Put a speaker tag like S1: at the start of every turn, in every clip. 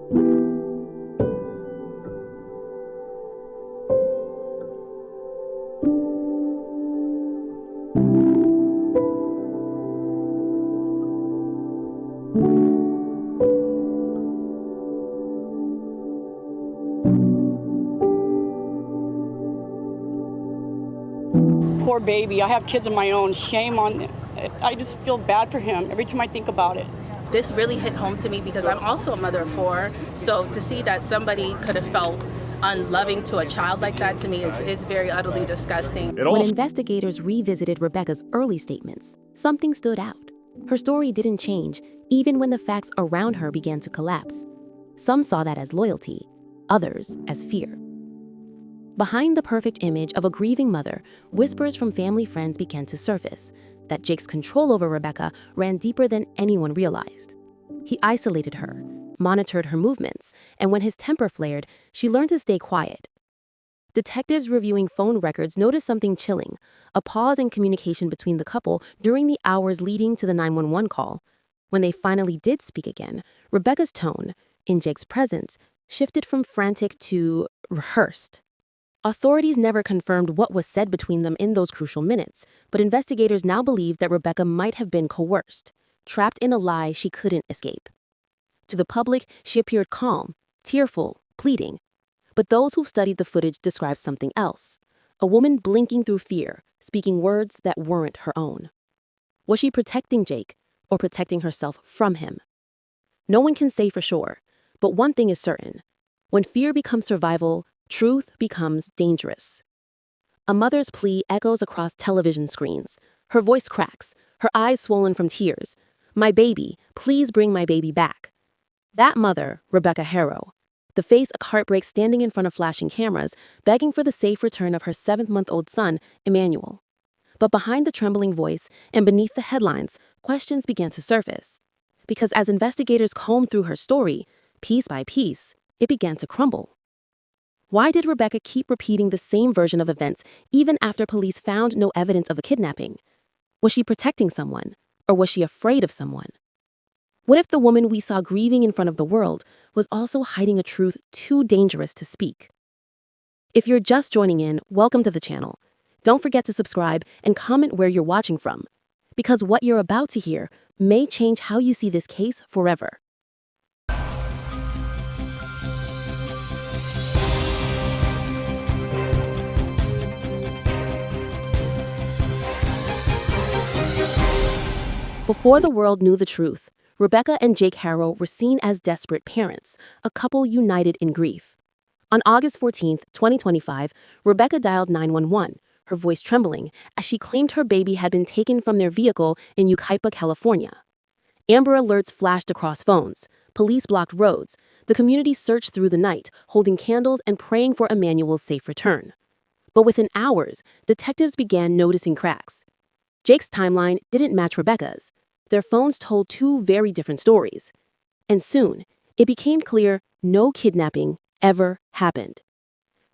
S1: Poor baby. I have kids of my own. Shame on him. I just feel bad for him every time I think about it.
S2: This really hit home to me because I'm also a mother of 4. So to see that somebody could have felt unloving to a child like that, to me is very utterly disgusting.
S3: When investigators revisited Rebecca's early statements, something stood out. Her story didn't change even when the facts around her began to collapse. Some saw that as loyalty, others as fear. Behind the perfect image of a grieving mother, whispers from family friends began to surface that Jake's control over Rebecca ran deeper than anyone realized. He isolated her, monitored her movements, and when his temper flared, she learned to stay quiet. Detectives reviewing phone records noticed something chilling, a pause in communication between the couple during the hours leading to the 911 call. When they finally did speak again, Rebecca's tone, in Jake's presence, shifted from frantic to rehearsed. Authorities never confirmed what was said between them in those crucial minutes, but investigators now believe that Rebecca might have been coerced, trapped in a lie she couldn't escape. To the public, she appeared calm, tearful, pleading. But those who've studied the footage describe something else, a woman blinking through fear, speaking words that weren't her own. Was she protecting Jake or protecting herself from him? No one can say for sure, but one thing is certain. When fear becomes survival, truth becomes dangerous. A mother's plea echoes across television screens. Her voice cracks, her eyes swollen from tears. "My baby, please bring my baby back." That mother, Rebecca Haro, the face of heartbreak standing in front of flashing cameras, begging for the safe return of her 7-month-old son, Emmanuel. But behind the trembling voice and beneath the headlines, questions began to surface. Because as investigators combed through her story, piece by piece, it began to crumble. Why did Rebecca keep repeating the same version of events even after police found no evidence of a kidnapping? Was she protecting someone, or was she afraid of someone? What if the woman we saw grieving in front of the world was also hiding a truth too dangerous to speak? If you're just joining in, welcome to the channel. Don't forget to subscribe and comment where you're watching from, because what you're about to hear may change how you see this case forever. Before the world knew the truth, Rebecca and Jake Haro were seen as desperate parents, a couple united in grief. On August 14, 2025, Rebecca dialed 911, her voice trembling, as she claimed her baby had been taken from their vehicle in Yucaipa, California. Amber alerts flashed across phones. Police blocked roads. The community searched through the night, holding candles and praying for Emmanuel's safe return. But within hours, detectives began noticing cracks. Jake's timeline didn't match Rebecca's. Their phones told two very different stories. And soon, it became clear no kidnapping ever happened.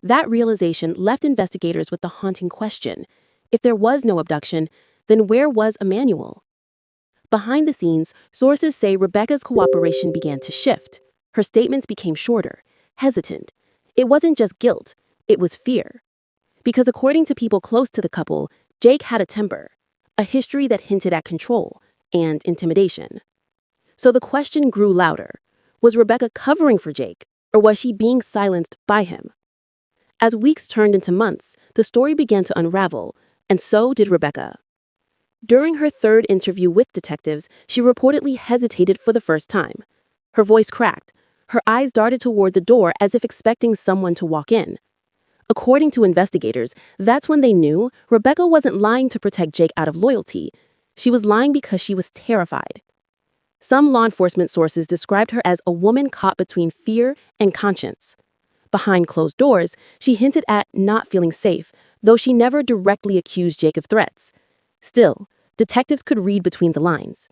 S3: That realization left investigators with the haunting question: if there was no abduction, then where was Emmanuel? Behind the scenes, sources say Rebecca's cooperation began to shift. Her statements became shorter, hesitant. It wasn't just guilt, it was fear. Because according to people close to the couple, Jake had a temper, a history that hinted at control and intimidation. So the question grew louder. Was Rebecca covering for Jake, or was she being silenced by him? As weeks turned into months, the story began to unravel, and so did Rebecca. During her third interview with detectives, she reportedly hesitated for the first time. Her voice cracked. Her eyes darted toward the door as if expecting someone to walk in. According to investigators, that's when they knew Rebecca wasn't lying to protect Jake out of loyalty. She was lying because she was terrified. Some law enforcement sources described her as a woman caught between fear and conscience. Behind closed doors, she hinted at not feeling safe, though she never directly accused Jake of threats. Still, detectives could read between the lines.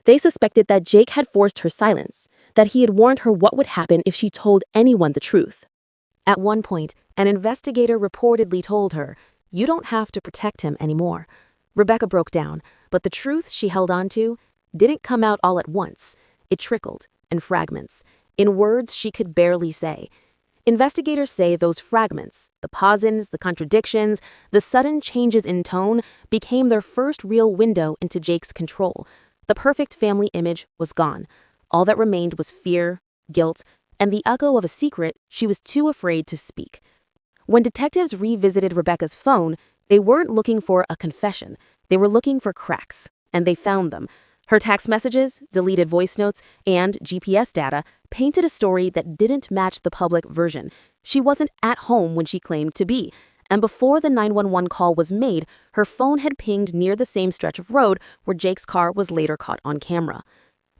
S3: They suspected that Jake had forced her silence, that he had warned her what would happen if she told anyone the truth. At one point, an investigator reportedly told her, "You don't have to protect him anymore." Rebecca broke down, but the truth she held on to didn't come out all at once. It trickled in fragments, in words she could barely say. Investigators say those fragments, the pauses, the contradictions, the sudden changes in tone, became their first real window into Jake's control. The perfect family image was gone. All that remained was fear, guilt, and the echo of a secret she was too afraid to speak. When detectives revisited Rebecca's phone, they weren't looking for a confession. They were looking for cracks, and they found them. Her text messages, deleted voice notes, and GPS data painted a story that didn't match the public version. She wasn't at home when she claimed to be, and before the 911 call was made, her phone had pinged near the same stretch of road where Jake's car was later caught on camera.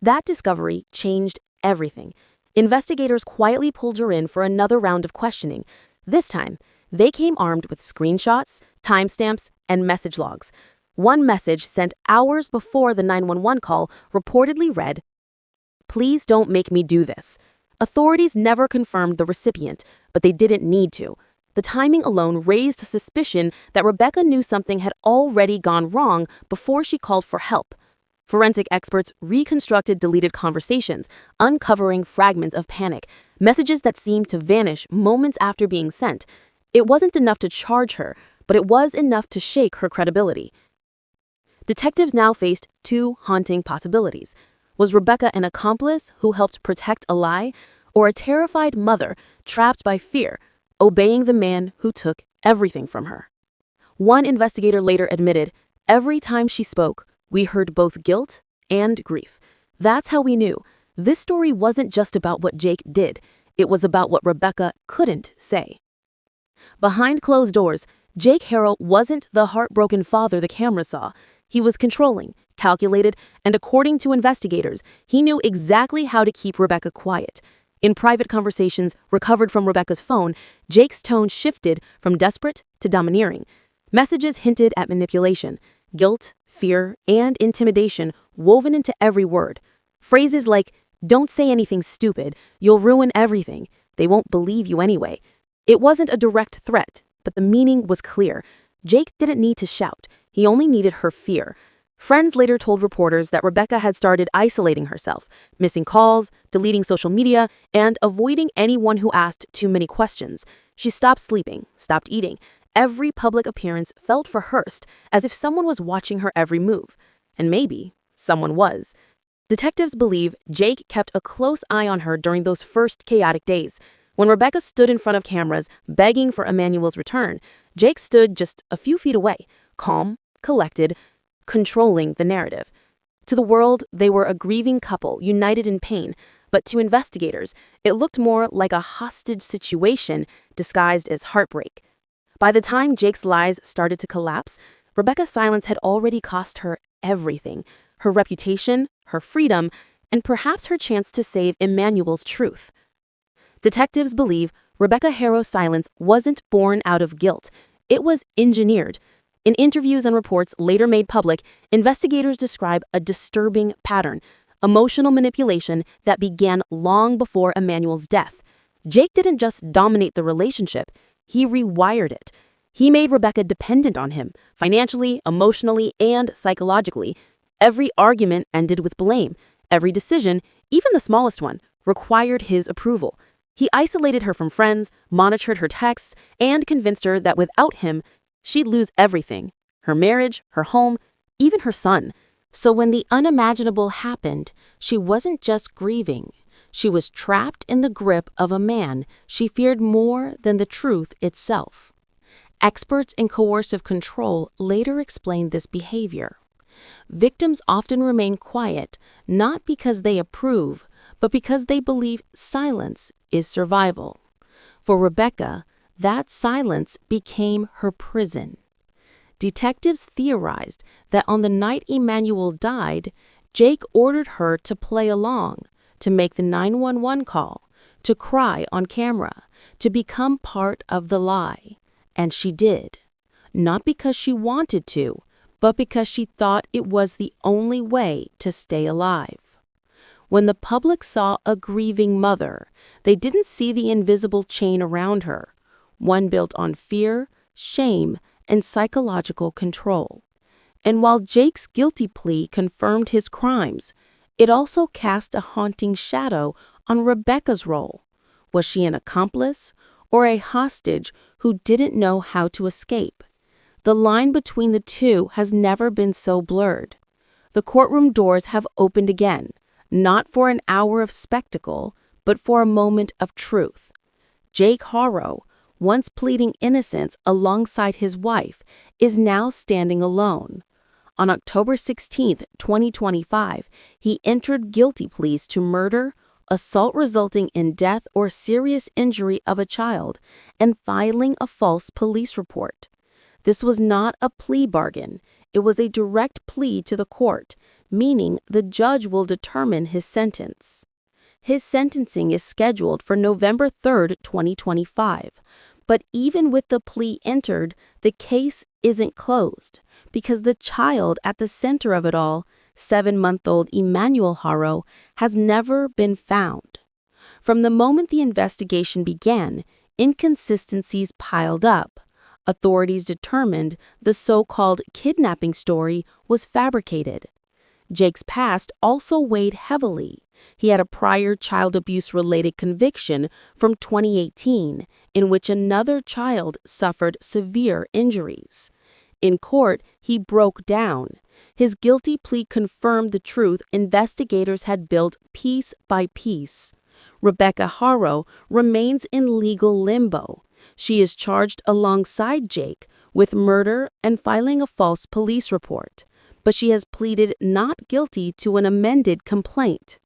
S3: That discovery changed everything. Investigators quietly pulled her in for another round of questioning. This time, they came armed with screenshots, timestamps, and message logs. One message sent hours before the 911 call reportedly read, "Please don't make me do this." Authorities never confirmed the recipient, but they didn't need to. The timing alone raised suspicion that Rebecca knew something had already gone wrong before she called for help. Forensic experts reconstructed deleted conversations, uncovering fragments of panic, messages that seemed to vanish moments after being sent. It wasn't enough to charge her, but it was enough to shake her credibility. Detectives now faced two haunting possibilities. Was Rebecca an accomplice who helped protect a lie, or a terrified mother trapped by fear, obeying the man who took everything from her? One investigator later admitted, "Every time she spoke, we heard both guilt and grief." That's how we knew. This story wasn't just about what Jake did. It was about what Rebecca couldn't say. Behind closed doors, Jake Haro wasn't the heartbroken father the camera saw. He was controlling, calculated, and according to investigators, he knew exactly how to keep Rebecca quiet. In private conversations recovered from Rebecca's phone, Jake's tone shifted from desperate to domineering. Messages hinted at manipulation, guilt, fear, and intimidation woven into every word. Phrases like, "Don't say anything stupid, you'll ruin everything, they won't believe you anyway." It wasn't a direct threat, but the meaning was clear. Jake didn't need to shout, he only needed her fear. Friends later told reporters that Rebecca had started isolating herself, missing calls, deleting social media, and avoiding anyone who asked too many questions. She stopped sleeping, stopped eating. Every public appearance felt rehearsed, as if someone was watching her every move. And maybe someone was. Detectives believe Jake kept a close eye on her during those first chaotic days. When Rebecca stood in front of cameras, begging for Emmanuel's return, Jake stood just a few feet away, calm, collected, controlling the narrative. To the world, they were a grieving couple, united in pain, but to investigators, it looked more like a hostage situation disguised as heartbreak. By the time Jake's lies started to collapse, Rebecca's silence had already cost her everything: her reputation, her freedom, and perhaps her chance to save Emmanuel's truth. Detectives believe Rebecca Haro's silence wasn't born out of guilt. It was engineered. In interviews and reports later made public, investigators describe a disturbing pattern: emotional manipulation that began long before Emmanuel's death. Jake didn't just dominate the relationship, he rewired it. He made Rebecca dependent on him, financially, emotionally, and psychologically. Every argument ended with blame. Every decision, even the smallest one, required his approval. He isolated her from friends, monitored her texts, and convinced her that without him, she'd lose everything: her marriage, her home, even her son. So when the unimaginable happened, she wasn't just grieving. She was trapped in the grip of a man she feared more than the truth itself. Experts in coercive control later explained this behavior. Victims often remain quiet, not because they approve, but because they believe silence is survival. For Rebecca, that silence became her prison. Detectives theorized that on the night Emmanuel died, Jake ordered her to play along, to make the 911 call, to cry on camera, to become part of the lie. And she did. Not because she wanted to, but because she thought it was the only way to stay alive. When the public saw a grieving mother, they didn't see the invisible chain around her, one built on fear, shame, and psychological control. And while Jake's guilty plea confirmed his crimes, it also cast a haunting shadow on Rebecca's role. Was she an accomplice or a hostage who didn't know how to escape? The line between the two has never been so blurred. The courtroom doors have opened again, not for an hour of spectacle, but for a moment of truth. Jake Haro, once pleading innocence alongside his wife, is now standing alone. On October 16, 2025, he entered guilty pleas to murder, assault resulting in death or serious injury of a child, and filing a false police report. This was not a plea bargain. It was a direct plea to the court, meaning the judge will determine his sentence. His sentencing is scheduled for November 3, 2025. But even with the plea entered, the case isn't closed because the child at the center of it all, 7-month-old Emanuel Haro, has never been found. From the moment the investigation began, inconsistencies piled up. Authorities determined the so-called kidnapping story was fabricated. Jake's past also weighed heavily. He had a prior child abuse-related conviction from 2018 in which another child suffered severe injuries. In court, he broke down. His guilty plea confirmed the truth investigators had built piece by piece. Rebecca Haro remains in legal limbo. She is charged alongside Jake with murder and filing a false police report, but she has pleaded not guilty to an amended complaint.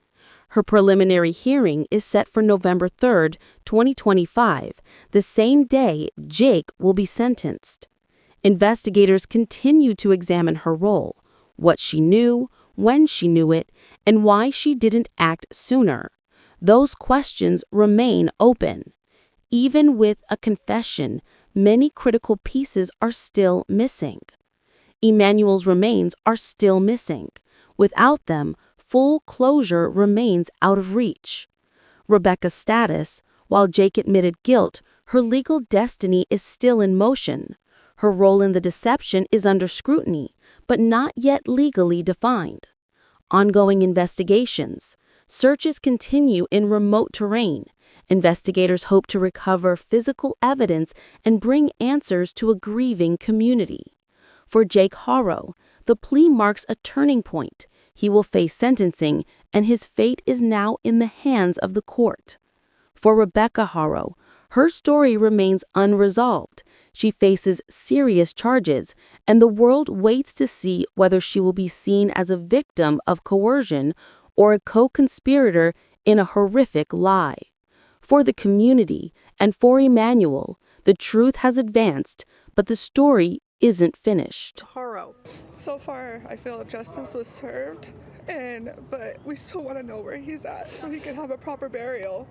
S3: Her preliminary hearing is set for November 3, 2025, the same day Jake will be sentenced. Investigators continue to examine her role, what she knew, when she knew it, and why she didn't act sooner. Those questions remain open. Even with a confession, many critical pieces are still missing. Emmanuel's remains are still missing. Without them, full closure remains out of reach. Rebecca's status, while Jake admitted guilt, her legal destiny is still in motion. Her role in the deception is under scrutiny, but not yet legally defined. Ongoing investigations. Searches continue in remote terrain. Investigators hope to recover physical evidence and bring answers to a grieving community. For Jake Haro, the plea marks a turning point. He will face sentencing, and his fate is now in the hands of the court. For Rebecca Haro, her story remains unresolved. She faces serious charges, and the world waits to see whether she will be seen as a victim of coercion or a co-conspirator in a horrific lie. For the community and for Emmanuel, the truth has advanced, but the story isn't finished.
S4: Haro. So far, I feel justice was served, but we still want to know where he's at so he can have a proper burial.